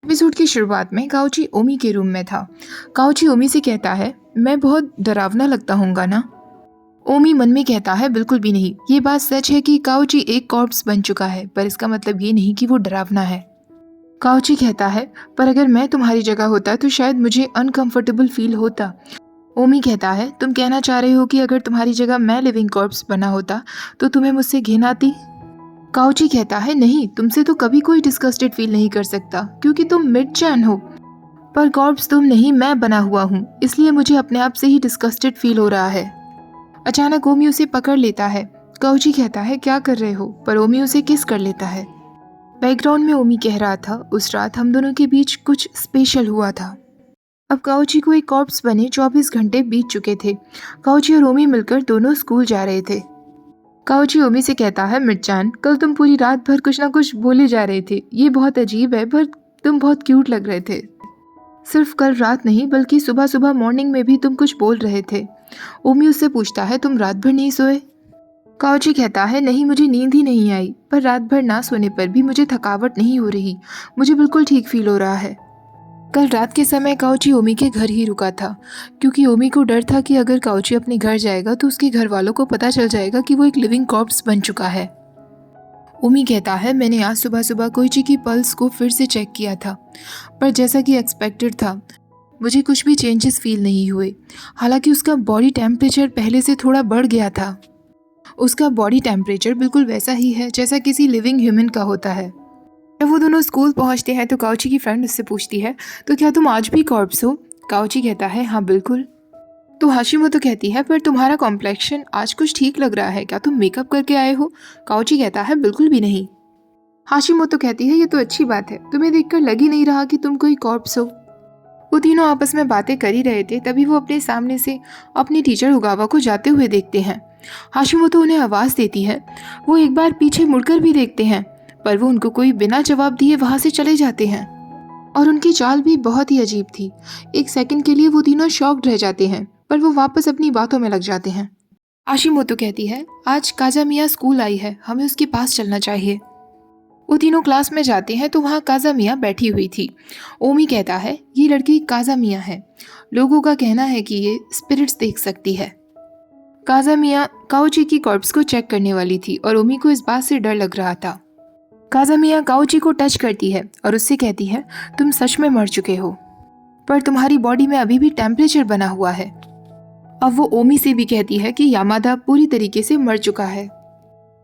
Episode की शुरुआत में काउची ओमी के रूम में था। काउची ओमी से कहता है, मैं बहुत डरावना लगता हूँगा ना? ओमी मन में कहता है, बिल्कुल भी नहीं। ये बात सच है कि काउची एक कॉर्प्स बन चुका है, पर इसका मतलब ये नहीं कि वो डरावना है। काउची कहता है, पर अगर मैं तुम्हारी जगह होता तो शायद मुझे अनकंफर्टेबल फील होता। ओमी कहता है, तुम कहना चाह रहे हो कि अगर तुम्हारी जगह मैं लिविंग कॉर्प्स बना होता तो तुम्हें मुझसे घिन आती? काउची कहता है, नहीं, तुमसे तो कभी कोई डिस्गस्टेड फील नहीं कर सकता क्योंकि तुम मिड-जैन हो। पर कॉर्प्स तुम नहीं, मैं बना हुआ हूँ, इसलिए मुझे अपने आप से ही डिस्गस्टेड फील हो रहा है। अचानक ओमी उसे पकड़ लेता है। काउची कहता है, क्या कर रहे हो? पर ओमी उसे किस कर लेता है। बैकग्राउंड में ओमी कह रहा था, उस रात हम दोनों के बीच कुछ स्पेशल हुआ था। अब काउची को एक कॉर्प्स बने 24 घंटे बीत चुके थे। काउची और ओमी मिलकर दोनों स्कूल जा रहे थे। काउची ओमी से कहता है, मिर्चान, कल तुम पूरी रात भर कुछ ना कुछ बोले जा रहे थे। ये बहुत अजीब है, पर तुम बहुत क्यूट लग रहे थे। सिर्फ कल रात नहीं, बल्कि सुबह सुबह मॉर्निंग में भी तुम कुछ बोल रहे थे। ओमी उससे पूछता है, तुम रात भर नहीं सोए? काउची कहता है, नहीं, मुझे नींद ही नहीं आई, पर रात भर ना सोने पर भी मुझे थकावट नहीं हो रही। मुझे बिल्कुल ठीक फील हो रहा है। कल रात के समय काउची ओमी के घर ही रुका था, क्योंकि ओमी को डर था कि अगर काउची अपने घर जाएगा तो उसके घर वालों को पता चल जाएगा कि वो एक लिविंग कॉर्प्स बन चुका है। ओमी कहता है, मैंने आज सुबह सुबह कोइची की पल्स को फिर से चेक किया था, पर जैसा कि एक्सपेक्टेड था, मुझे कुछ भी चेंजेस फील नहीं हुए। हालांकि उसका बॉडी टेम्परेचर पहले से थोड़ा बढ़ गया था। उसका बॉडी टेम्परेचर बिल्कुल वैसा ही है जैसा किसी लिविंग ह्यूमन का होता है। जब वो दोनों स्कूल पहुंचते हैं तो काउची की फ्रेंड उससे पूछती है, तो क्या तुम आज भी कॉर्प्स हो? काउची कहता है, हाँ बिल्कुल। तो हाशिमोतो कहती है, पर तुम्हारा कॉम्प्लेक्शन आज कुछ ठीक लग रहा है, क्या तुम मेकअप करके आए हो? काउची कहता है, बिल्कुल भी नहीं। हाशिमोतो कहती है, ये तो अच्छी बात है, तुम्हें देखकर लग ही नहीं रहा कि तुम कोई कॉर्प्स हो। वो तीनों आपस में बातें कर ही रहे थे, तभी वो अपने सामने से अपनी टीचर उगावा को जाते हुए देखते हैं। हाशिमोतो उन्हें आवाज़ देती है। वो एक बार पीछे मुड़कर भी देखते हैं, पर वो उनको कोई बिना जवाब दिए वहाँ से चले जाते हैं। और उनकी चाल भी बहुत ही अजीब थी। एक सेकंड के लिए वो तीनों शॉक्ड रह जाते हैं, पर वो वापस अपनी बातों में लग जाते हैं। हाशिमोतो कहती है, आज काजामिया स्कूल आई है, हमें उसके पास चलना चाहिए। वो तीनों क्लास में जाते हैं तो वहाँ काजामिया बैठी हुई थी। ओमी कहता है, ये लड़की काजामिया है। लोगों का कहना है कि ये स्पिरिट्स देख सकती है। काजामिया काउची की कॉर्प्स को चेक करने वाली थी और ओमी को इस बात से डर लग रहा था। काजामिया काउची को टच करती है और उससे कहती है, तुम सच में मर चुके हो, पर तुम्हारी बॉडी में अभी भी टेम्परेचर बना हुआ है। अब वो ओमी से भी कहती है कि यामादा पूरी तरीके से मर चुका है।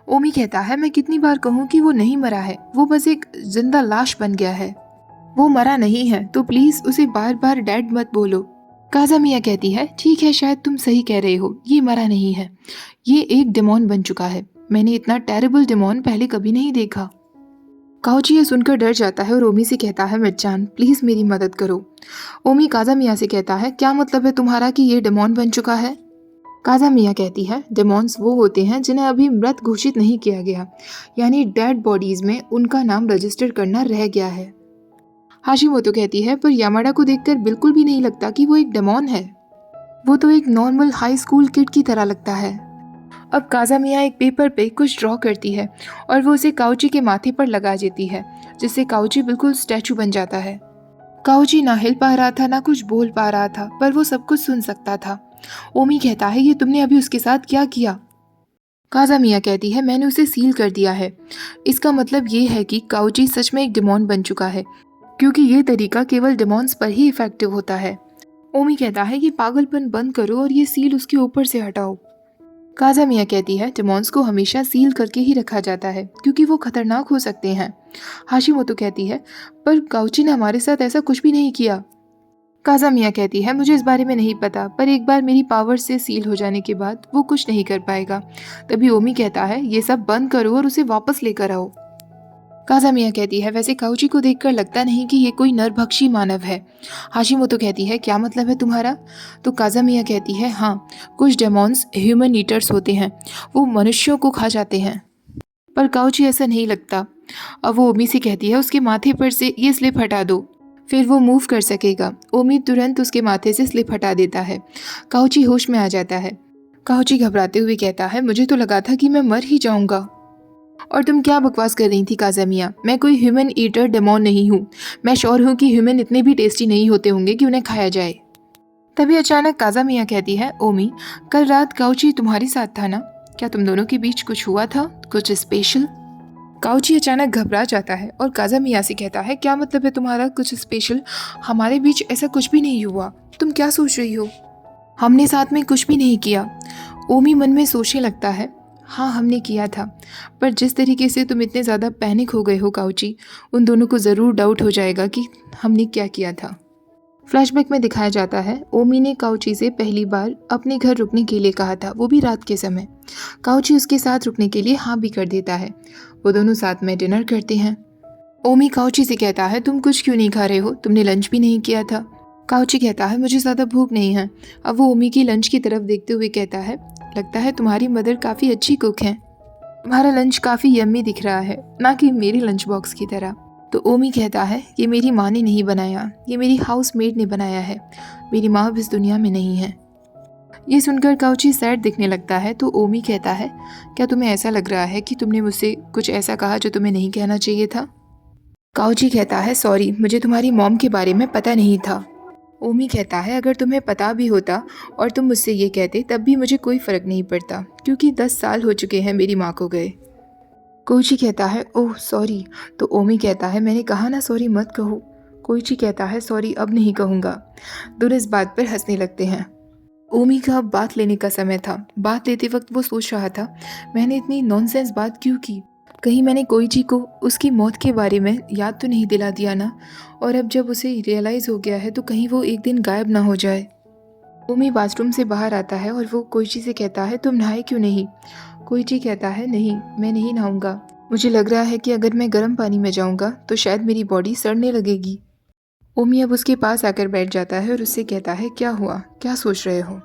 ओमी कहता है, मैं कितनी बार कहूँ कि वो नहीं मरा है, वो बस एक जिंदा लाश बन गया है। वो मरा नहीं है, तो प्लीज उसे बार बार डैड मत बोलो। काजामिया कहती है, ठीक है, शायद तुम सही कह रहे हो, ये मरा नहीं है, ये एक डेमोन बन चुका है। मैंने इतना टेरेबल डेमोन पहले कभी नहीं देखा। काउची ये सुनकर डर जाता है और ओमी से कहता है, मिर्चान, प्लीज मेरी मदद करो। ओमी काजामिया से कहता है, क्या मतलब है तुम्हारा कि ये डेमोन बन चुका है? काजामिया कहती है, डेमॉन्स वो होते हैं जिन्हें अभी मृत घोषित नहीं किया गया, यानी डेड बॉडीज में उनका नाम रजिस्टर करना रह गया है। हाशिमोतो कहती है, पर यामाडा को देखकर बिल्कुल भी नहीं लगता कि वो एक डेमॉन है। वो तो एक नॉर्मल हाई स्कूल किड की तरह लगता है। अब काजामिया एक पेपर पे कुछ ड्रॉ करती है और वो उसे काउची के माथे पर लगा देती है, जिससे काउची बिल्कुल स्टैचू बन जाता है। काउची ना हिल पा रहा था, ना कुछ बोल पा रहा था, पर वो सब कुछ सुन सकता था। ओमी कहता है, ये तुमने अभी उसके साथ क्या किया? काजामिया कहती है, मैंने उसे सील कर दिया है। इसका मतलब ये है कि काउची सच में एक डेमॉन बन चुका है, क्योंकि ये तरीका केवल डेमॉन्स पर ही इफेक्टिव होता है। ओमी कहता है, ये पागलपन बंद करो और ये सील उसके ऊपर से हटाओ। काजामिया कहती है, डेमॉन्स को हमेशा सील करके ही रखा जाता है क्योंकि वो खतरनाक हो सकते हैं। हाशिमोतो कहती है, पर काउची ने हमारे साथ ऐसा कुछ भी नहीं किया। काजामिया कहती है, मुझे इस बारे में नहीं पता, पर एक बार मेरी पावर से सील हो जाने के बाद वो कुछ नहीं कर पाएगा। तभी ओमी कहता है, ये सब बंद करो और उसे वापस लेकर आओ। काजामिया कहती है, वैसे काउची को देखकर लगता नहीं कि ये कोई नरभक्षी मानव है। हाशिमोतो कहती है, क्या मतलब है तुम्हारा? तो काजामिया कहती है, हाँ, कुछ डेमॉन्स ह्यूमन ईटर्स होते हैं, वो मनुष्यों को खा जाते हैं, पर काउची ऐसा नहीं लगता। अब वो ओमी से कहती है, उसके माथे पर से ये स्लिप हटा दो, फिर वो मूव कर सकेगा। ओमी तुरंत उसके माथे से स्लिप हटा देता है। काउची होश में आ जाता है। काउची घबराते हुए कहता है, मुझे तो लगा था कि मैं मर ही जाऊंगा। और तुम क्या बकवास कर रही थी काज़ामिया? मैं कोई ह्यूमन ईटर डेमोन नहीं हूँ। मैं श्योर हूँ कि ह्यूमन इतने भी टेस्टी नहीं होते होंगे कि उन्हें खाया जाए। तभी अचानक काज़ामिया कहती है, ओमी, कल रात काउची तुम्हारे साथ था ना? क्या तुम दोनों के बीच कुछ हुआ था, कुछ स्पेशल? काउची अचानक घबरा जाता है और काज़ामिया से कहता है, क्या मतलब है तुम्हारा कुछ स्पेशल? हमारे बीच ऐसा कुछ भी नहीं हुआ। तुम क्या सोच रही हो? हमने साथ में कुछ भी नहीं किया। ओमी मन में सोचने लगता है, हाँ हमने किया था, पर जिस तरीके से तुम इतने ज़्यादा पैनिक हो गए हो काउची, उन दोनों को ज़रूर डाउट हो जाएगा कि हमने क्या किया था। फ्लैशबैक में दिखाया जाता है, ओमी ने काउची से पहली बार अपने घर रुकने के लिए कहा था, वो भी रात के समय। काउची उसके साथ रुकने के लिए हाँ भी कर देता है। वो दोनों साथ में डिनर करते हैं। ओमी काउची से कहता है, तुम कुछ क्यों नहीं खा रहे हो? तुमने लंच भी नहीं किया था। काउची कहता है, मुझे ज़्यादा भूख नहीं है। अब वो ओमी की लंच की तरफ देखते हुए कहता है, लगता है तुम्हारी मदर काफ़ी अच्छी कुक हैं। तुम्हारा लंच काफ़ी यम्मी दिख रहा है, ना कि मेरी लंच बॉक्स की तरह। तो ओमी कहता है, ये मेरी माँ ने नहीं बनाया, ये मेरी हाउस मेड ने बनाया है। मेरी माँ अब इस दुनिया में नहीं है। ये सुनकर काउची सैड दिखने लगता है। तो ओमी कहता है, क्या तुम्हें ऐसा लग रहा है कि तुमने मुझसे कुछ ऐसा कहा जो तुम्हें नहीं कहना चाहिए था? काउची कहता है, सॉरी, मुझे तुम्हारी मॉम के बारे में पता नहीं था। ओमी कहता है, अगर तुम्हें पता भी होता और तुम मुझसे ये कहते तब भी मुझे कोई फ़र्क नहीं पड़ता, क्योंकि 10 साल हो चुके हैं मेरी माँ को गए। कोइची कहता है, ओह सॉरी। तो ओमी कहता है, मैंने कहा ना सॉरी मत कहो। कोइची कहता है, सॉरी अब नहीं कहूँगा। दोनों इस बात पर हंसने लगते हैं। ओमी का अब बात लेने का समय था। बात लेते वक्त वो सोच रहा था, मैंने इतनी नॉनसेंस बात क्यों की? कहीं मैंने कोइची को उसकी मौत के बारे में याद तो नहीं दिला दिया ना? और अब जब उसे रियलाइज़ हो गया है तो कहीं वो एक दिन गायब ना हो जाए। ओमी बाथरूम से बाहर आता है और वो कोइची से कहता है, तुम नहाए क्यों नहीं? कोइची कहता है, नहीं मैं नहीं नहाऊंगा। मुझे लग रहा है कि अगर मैं गर्म पानी में जाऊंगा तो शायद मेरी बॉडी सड़ने लगेगी। ओमी अब उसके पास आकर बैठ जाता है और उससे कहता है, क्या हुआ, क्या सोच रहे हो?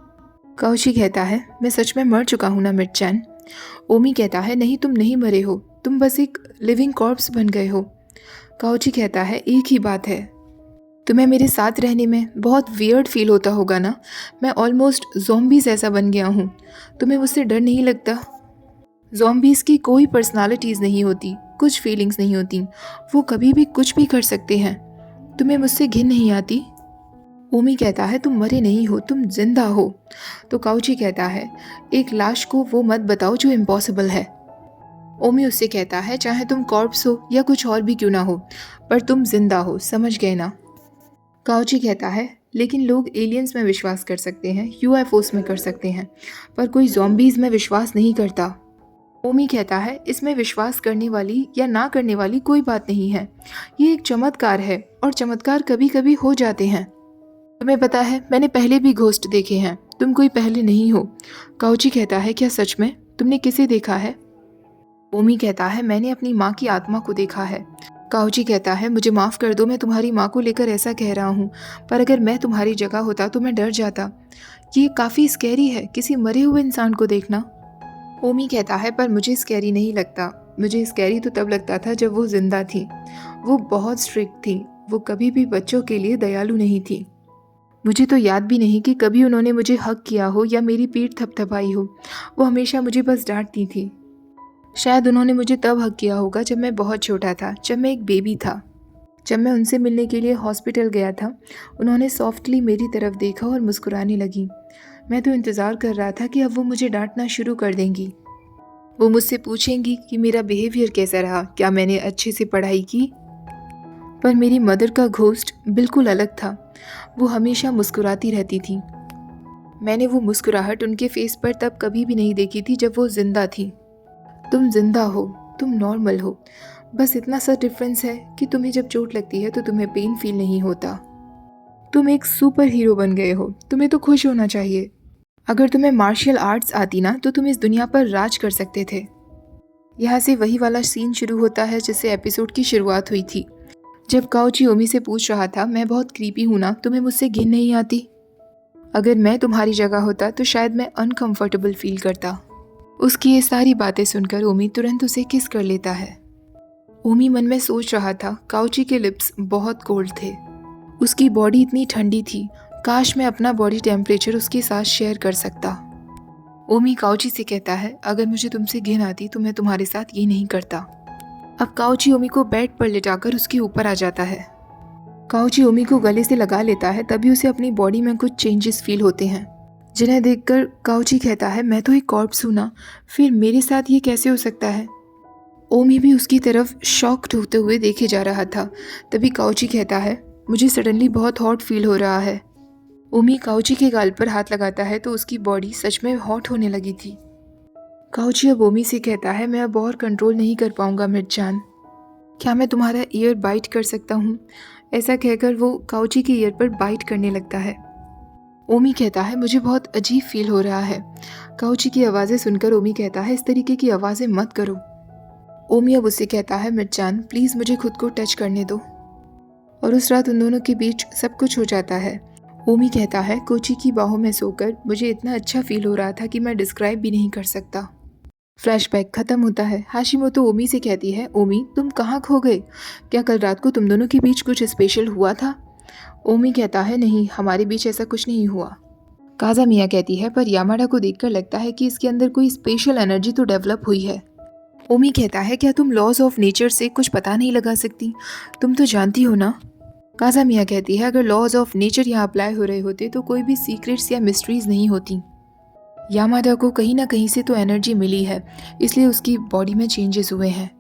काउची कहता है, मैं सच में मर चुका हूँ ना मिर्चैन? ओमी कहता है, नहीं तुम नहीं मरे हो, तुम बस एक लिविंग कॉर्प्स बन गए हो। काउची कहता है, एक ही बात है, तुम्हें मेरे साथ रहने में बहुत वियर्ड फील होता होगा ना? मैं ऑलमोस्ट ज़ॉम्बीज़ ऐसा बन गया हूँ। तुम्हें मुझसे डर नहीं लगता? ज़ॉम्बीज़ की कोई पर्सनालिटीज़ नहीं होती, कुछ फीलिंग्स नहीं होती, वो कभी भी कुछ भी कर सकते हैं। तुम्हें मुझसे घिन नहीं आती? ओमी कहता है, तुम मरे नहीं हो, तुम जिंदा हो। तो काउची कहता है, एक लाश को वो मत बताओ जो इम्पॉसिबल है। ओमी उससे कहता है, चाहे तुम कॉर्प्स हो या कुछ और भी क्यों ना हो, पर तुम जिंदा हो, समझ गए ना? काउची कहता है, लेकिन लोग एलियंस में विश्वास कर सकते हैं, यूएफओस में कर सकते हैं, पर कोई ज़ॉम्बीज़ में विश्वास नहीं करता। ओमी कहता है, इसमें विश्वास करने वाली या ना करने वाली कोई बात नहीं है, ये एक चमत्कार है और चमत्कार कभी कभी हो जाते हैं। तुम्हें पता है, मैंने पहले भी घोस्ट देखे हैं, तुम कोई पहले नहीं हो। काउची कहता है, क्या सच में? तुमने किसे देखा है? ओमी कहता है, मैंने अपनी माँ की आत्मा को देखा है। काउची कहता है, मुझे माफ़ कर दो, मैं तुम्हारी माँ को लेकर ऐसा कह रहा हूँ, पर अगर मैं तुम्हारी जगह होता तो मैं डर जाता। ये काफ़ी स्कैरी है, किसी मरे हुए इंसान को देखना। ओमी कहता है, पर मुझे स्कैरी नहीं लगता। मुझे स्कैरी तो तब लगता था जब वो जिंदा थी। वो बहुत स्ट्रिक्ट थी, वो कभी भी बच्चों के लिए दयालु नहीं थी। मुझे तो याद भी नहीं कि कभी उन्होंने मुझे हक किया हो या मेरी पीठ थपथपाई हो। वो हमेशा मुझे बस डांटती थी। शायद उन्होंने मुझे तब हक किया होगा जब मैं बहुत छोटा था, जब मैं एक बेबी था। जब मैं उनसे मिलने के लिए हॉस्पिटल गया था, उन्होंने सॉफ्टली मेरी तरफ देखा और मुस्कुराने लगी। मैं तो इंतज़ार कर रहा था कि अब वो मुझे डांटना शुरू कर देंगी। वो मुझसे पूछेंगी कि मेरा बिहेवियर कैसा रहा, क्या मैंने अच्छे से पढ़ाई की। पर मेरी मदर का घोस्ट बिल्कुल अलग था। वो हमेशा मुस्कुराती रहती थी। मैंने वो मुस्कुराहट उनके फेस पर तब कभी भी नहीं देखी थी जब वो जिंदा थी। तुम जिंदा हो, तुम नॉर्मल हो, बस इतना सा डिफरेंस है कि तुम्हें जब चोट लगती है तो तुम्हें पेन फील नहीं होता। तुम एक सुपर हीरो बन गए हो, तुम्हें तो खुश होना चाहिए। अगर तुम्हें मार्शल आर्ट्स आती ना तो तुम इस दुनिया पर राज कर सकते थे। यहाँ से वही वाला सीन शुरू होता है जिससे एपिसोड की शुरुआत हुई थी, जब काउची ओमी से पूछ रहा था, मैं बहुत क्रीपी हूँ ना, तुम्हें मुझसे घिन नहीं आती? अगर मैं तुम्हारी जगह होता तो शायद मैं अनकंफर्टेबल फील करता। उसकी ये सारी बातें सुनकर ओमी तुरंत उसे किस कर लेता है। ओमी मन में सोच रहा था, काउची के लिप्स बहुत कोल्ड थे, उसकी बॉडी इतनी ठंडी थी, काश मैं अपना बॉडी टेम्परेचर उसके साथ शेयर कर सकता। ओमी काउची से कहता है, अगर मुझे तुमसे घिन आती तो मैं तुम्हारे साथ ये नहीं करता। अब काउची ओमी को बेड पर लिटाकर उसके ऊपर आ जाता है। काउची ओमी को गले से लगा लेता है, तभी उसे अपनी बॉडी में कुछ चेंजेस फील होते हैं, जिन्हें देखकर काउची कहता है, मैं तो एक कॉर्प्स हूँ ना, फिर मेरे साथ ये कैसे हो सकता है। ओमी भी उसकी तरफ शॉक्ड होते हुए देखे जा रहा था। तभी काउची कहता है, मुझे सडनली बहुत हॉट फील हो रहा है। ओमी काउची के गाल पर हाथ लगाता है तो उसकी बॉडी सच में हॉट होने लगी थी। काउची अब ओमी से कहता है, मैं अब और कंट्रोल नहीं कर पाऊंगा मिर्चान, क्या मैं तुम्हारा ईयर बाइट कर सकता हूँ। ऐसा कहकर वो काउची के ईयर पर बाइट करने लगता है। ओमी कहता है, मुझे बहुत अजीब फील हो रहा है। काउची की आवाज़ें सुनकर ओमी कहता है, इस तरीके की आवाज़ें मत करो। ओमी अब उससे कहता है, मिर्चान प्लीज़ मुझे खुद को टच करने दो। और उस रात उन दोनों के बीच सब कुछ हो जाता है। ओमी कहता है, कोची की बाहों में सोकर मुझे इतना अच्छा फील हो रहा था कि मैं डिस्क्राइब भी नहीं कर सकता। फ्लैशबैक खत्म होता है। हाशिमोतो ओमी से कहती है, ओमी तुम कहाँ खो गए, क्या कल रात को तुम दोनों के बीच कुछ स्पेशल हुआ था। ओमी कहता है, नहीं हमारे बीच ऐसा कुछ नहीं हुआ। काज़ामिया कहती है, पर यामाडा को देखकर लगता है कि इसके अंदर कोई स्पेशल एनर्जी तो डेवलप हुई है। ओमी कहता है, क्या तुम लॉज ऑफ नेचर से कुछ पता नहीं लगा सकती, तुम तो जानती हो ना। काज़ामिया कहती है, अगर लॉज ऑफ नेचर यहाँ अप्लाई हो रहे होते तो कोई भी सीक्रेट्स या मिस्ट्रीज नहीं होती। यामाडा को कहीं ना कहीं से तो एनर्जी मिली है, इसलिए उसकी बॉडी में चेंजेस हुए हैं।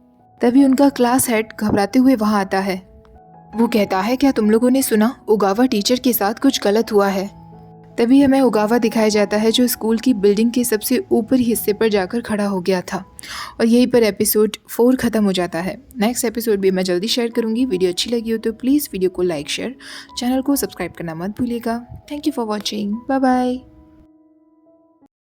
तभी उनका क्लास हेड घबराते हुए वहाँ आता है। वो कहता है, क्या तुम लोगों ने सुना, ओगावा टीचर के साथ कुछ गलत हुआ है। तभी हमें ओगावा दिखाया जाता है जो स्कूल की बिल्डिंग के सबसे ऊपरी हिस्से पर जाकर खड़ा हो गया था। और यहीं पर एपिसोड 4 ख़त्म हो जाता है। नेक्स्ट एपिसोड भी मैं जल्दी शेयर करूँगी। वीडियो अच्छी लगी हो तो प्लीज़ वीडियो को लाइक शेयर, चैनल को सब्सक्राइब करना मत भूलिएगा। Thank you for watching, bye bye.